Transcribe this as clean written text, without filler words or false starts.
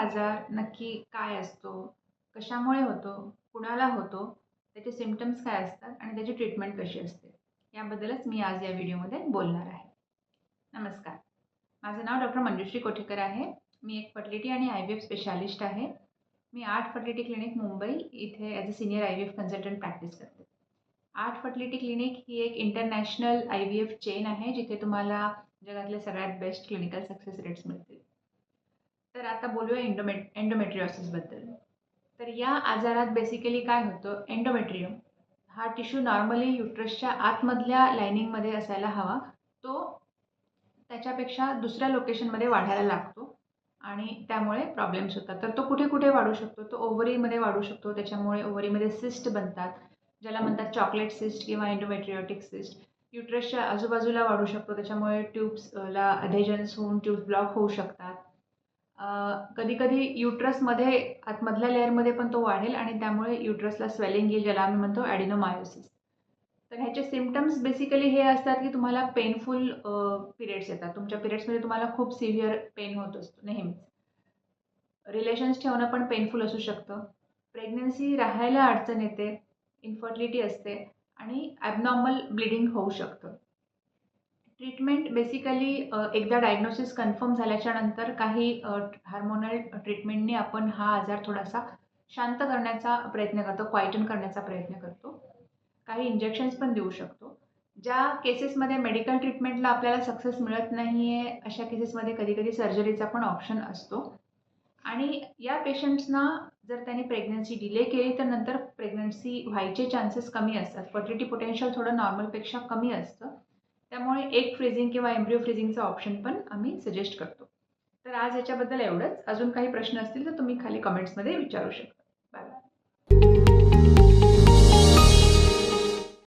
आजार नक्की काय असतो, कशामुळे होतो, कुणाला होतो, त्याचे सिम्प्टम्स काय असतात आणि त्याची ट्रीटमेंट कशी असते, याबद्दलच मी आज या व्हिडिओमध्ये बोलणार आहे. नमस्कार. माझं नाव डॉक्टर मंजुश्री कोठेकर आहे. मी एक फर्टिलिटी आणि IVF स्पेशालिस्ट आहे. मी आर्ट फर्टिलिटी क्लिनिक मुंबई इथे as a senior IVF consultant practice करते. आर्ट फर्टिलिटी क्लिनिक ही एक इंटरनॅशनल IVF चेन आहे, जिथे तुम्हाला जगातले सगळ्यात बेस्ट क्लिनिकल सक्सेस रेट्स मिळतील. तर आता बोलूया एंडोमेट्रियोसिसबद्दल. तर या आजारात बेसिकली काय होतं, एंडोमेट्रियम हा टिश्यू नॉर्मली युट्रसच्या आतमधल्या लायनिंगमध्ये असायला हवा, तो त्याच्यापेक्षा दुसऱ्या लोकेशनमध्ये वाढायला लागतो आणि त्यामुळे प्रॉब्लेम्स होतात. तर तो कुठे कुठे वाढू शकतो, तो ओव्हरीमध्ये वाढू शकतो. त्याच्यामुळे ओव्हरीमध्ये सिस्ट बनतात, ज्याला म्हणतात चॉकलेट सिस्ट किंवा एंडोमेट्रियोटिक सिस्ट. युट्रसच्या आजूबाजूला वाढू शकतो, त्याच्यामुळे ट्यूब्सला अधेजन्स होऊन ट्यूब्स ब्लॉक होऊ शकतात. कधी कधी युट्रसमध्ये आतमधल्या लेअरमध्ये पण तो वाढेल आणि त्यामुळे युट्रसला स्वेलिंग येईल, ज्याला आम्ही म्हणतो ॲडिनोमायोसिस. तर ह्याचे सिम्प्टम्स बेसिकली हे असतात की तुम्हाला पेनफुल पिरियड्स येतात. तुमच्या पिरियड्समध्ये तुम्हाला खूप सिव्हिअर पेन होत असतो नेहमीच. रिलेशन्स ठेवणं पण पेनफुल असू शकतं. प्रेग्नन्सी राहायला अडचण येते, इन्फर्टिलिटी असते आणि ॲबनॉर्मल ब्लिडिंग होऊ शकतं. ट्रीटमेंट बेसिकली एकदा डायग्नोसिस कन्फर्म झाल्याच्या नंतर काही हार्मोनल ट्रीटमेंटने आपण हा आजार थोडासा शांत करण्याचा प्रयत्न करतो, क्वाइटन करण्याचा प्रयत्न करतो. काही इंजेक्शन्स पण देऊ शकतो. ज्या केसेसमध्ये मेडिकल ट्रीटमेंटला आपल्याला सक्सेस मिळत नाही आहे, अशा केसेसमध्ये कधी-कधी सर्जरीचा पण ऑप्शन असतो. आणि या पेशंट्सना जर त्यांनी प्रेग्नन्सी डिले केली, तर नंतर प्रेग्नन्सी व्हायचे चान्सेस कमी असतात. फर्टिलिटी पोटेन्शियल थोडं नॉर्मलपेक्षा कमी असतं. त्यामुळे एग फ्रीजिंग किंवा एम्ब्रियो फ्रीजिंगचा ऑप्शन पण आम्ही सजेस्ट करतो. तर आज याच्याबद्दल एवढंच. अजून काही प्रश्न असतील तर तुम्ही खाली कमेंट्समध्ये विचारू शकता.